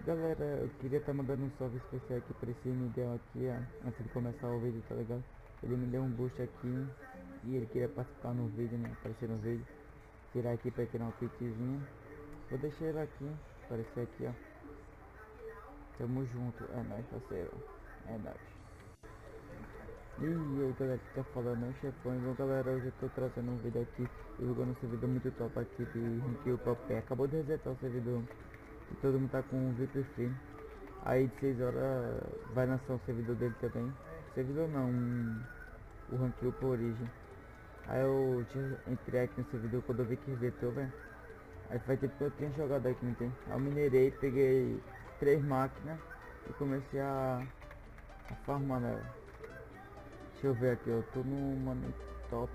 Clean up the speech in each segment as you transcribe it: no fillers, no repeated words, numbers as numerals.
Galera, eu queria estar mandando um salve especial aqui pra esse Miguel aqui, ó, antes de começar o vídeo, tá ligado? Ele me deu um boost aqui e ele queria participar no vídeo, né? Aparecer no vídeo. Tirar aqui pra tirar um pitzinho. Vou deixar ele aqui, aparecer aqui, ó. Tamo junto, é nóis, parceiro. É nóis. E aí galera, que tá falando é o Chefão. Então galera, hoje eu tô trazendo um vídeo aqui, jogando um servidor muito top aqui de Rank Up Pé. Acabou de resetar o servidor e todo mundo tá com um VIP free. Aí de 6 horas vai lançar o servidor dele também. Servidor não, o Rank Up Origem. Aí eu entrei aqui no servidor quando eu vi que resetou, velho. Aí faz tempo que eu tinha jogado aqui, não tem? Aí eu minerei, peguei 3 máquinas e comecei a farmar nela. Deixa eu ver aqui, eu tô no Money Top.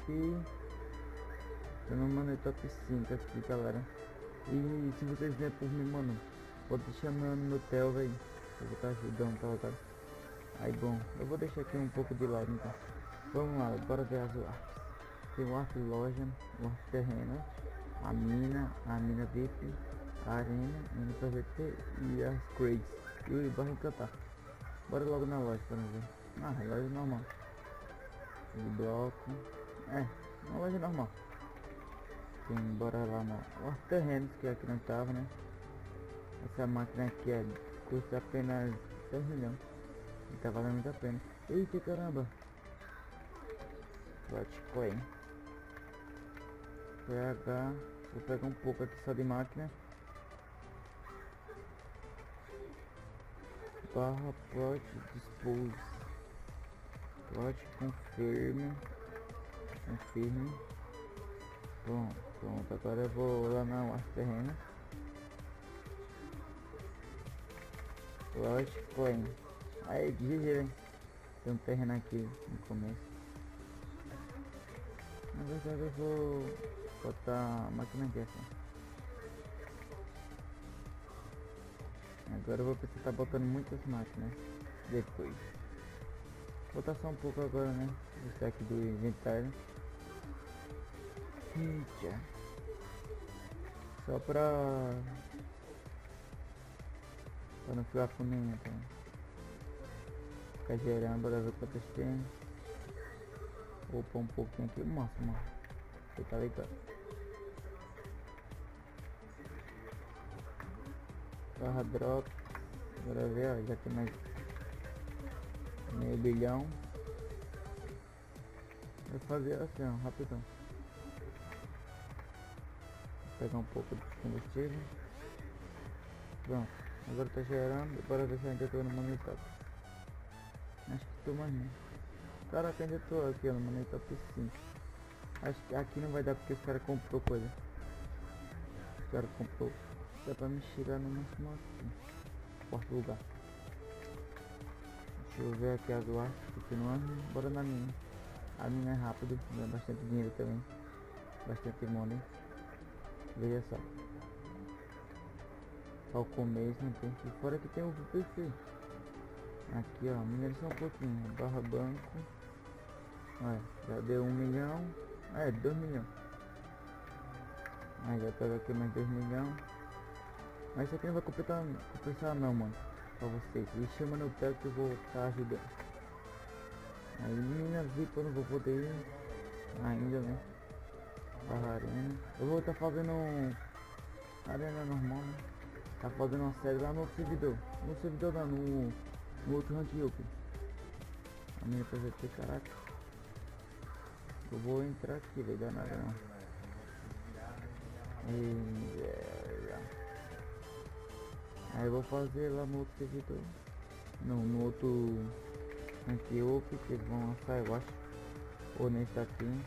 Tô no Money Top 5 aqui, galera. E se vocês vierem por mim, mano, pode deixar no tel, velho. Eu vou estar ajudando, tá ligado? Aí bom, eu vou deixar aqui um pouco de lado então. Vamos lá, bora ver as artes. Tem o arte loja, o arte terreno, a mina VIP, a arena, NPVT e as crates. E o barra encantar. Bora logo na loja pra não ver. Ah, loja normal. De bloco. É, uma loja normal. Tem, bora lá no arte terrenos, que aqui não tava, né? Essa máquina aqui custa apenas 6 milhões. E tá valendo muito a pena. Eita caramba! Litecoin. PH. Vou pegar um pouco aqui só de máquina. Barra plot dispose. Plot confirme. Confirme. Pronto, pronto. Agora eu vou lá na arte terrena. Litecoin. Aí, GG, hein? Tem um terreno aqui no começo. Na verdade eu vou botar a máquina aqui assim. Agora eu vou precisar estar botando muitas máquinas depois. Vou botar só um pouco agora, né? O stack do inventário. Eita. Só pra não ficar com nenhum, então. Ficar gerando, bora ver quantas tem. Vou pôr um pouquinho aqui, o máximo. Você tá ligado? Barra drop. Bora ver, ó, já tem mais meio bilhão. Vou fazer assim, ó, rapidão. Vou pegar um pouco de combustível. Pronto, agora tá gerando. Bora ver se ainda tô no monitor. Acho que tô mais não. Caraca, ainda tô aqui ó, no monitor 5. Acho que aqui não vai dar porque os caras comprou coisa. Os caras comprou. Dá pra me chegar no máximo aqui. Quarto lugar. Deixa eu ver aqui as artes, continuando. Bora na mina. A mina é rápido, dá bastante dinheiro também. Bastante money. Veja só. Só o começo, não tem que. Fora que tem o VPC. Aqui ó, mineração um pouquinho. Barra banco. Olha, já deu 1 milhão. É, 2 milhões. Aí já pega aqui mais 2 milhões. Mas isso aqui não vai compensar não, mano. Pra vocês. Me chama no pé que eu vou estar ajudando. Aí mina VIP eu não vou poder ir ainda, né? Barra arena. Eu vou estar fazendo arena normal, né? Tá fazendo uma série lá no outro servidor. No servidor não, no outro rank up. A minha PVT, caraca. Eu vou entrar aqui, vai dar nada não. Aí eu vou fazer lá no outro servidor. Não, no outro rank up que eles vão lançar, eu acho. Ou nesse aqui.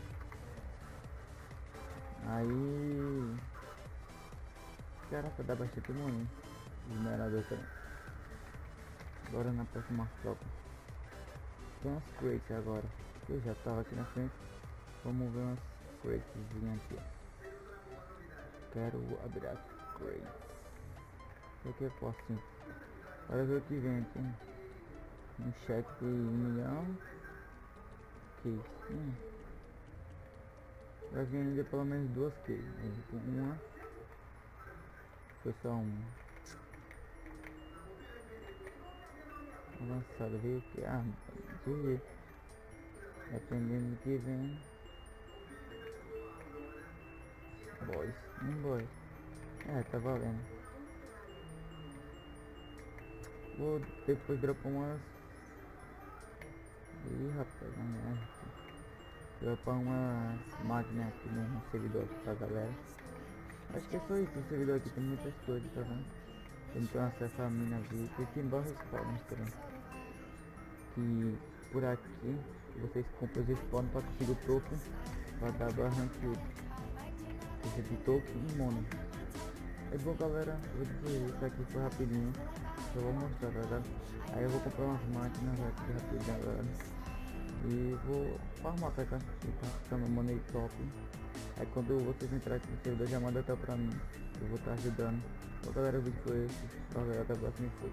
Aí. Caraca, dá bastante money. Minerador também. Agora na próxima troca. Tem umas crates agora. Eu já tava aqui na frente. Vamos ver umas crates aqui. Quero abrir as crates. O que eu posso sim. Olha ver o que vem aqui. Um cheque de 1 milhão. Que isso? Vai vir ainda pelo menos duas cases. Uma. Foi só uma. avançado, viu? Que de dependendo do que vem. Boys, boys. Tá valendo. Vou depois dropar umas. Ih, rapaz, não é aqui. Dropar umas máquinas aqui no servidor aqui pra galera. Acho que é só isso, o servidor aqui tem muitas coisas, tá vendo? Eu não tenho acesso a minas aqui, tem barras spawns também. Que por aqui vocês compram os spawns para conseguir o token para dar barra antigo. Seja de token e mono. É bom, galera, vou dizer isso aqui foi rapidinho. Só vou mostrar, tá ligado? Aí eu vou comprar umas máquinas aqui rapidinho, galera. E vou farmar, tá ligado? E tá ficando money top. Aí quando vocês entrarem aqui no servidor já manda até pra mim. Eu vou estar ajudando. Então galera, o vídeo foi esse. Valeu, até a próxima e fui.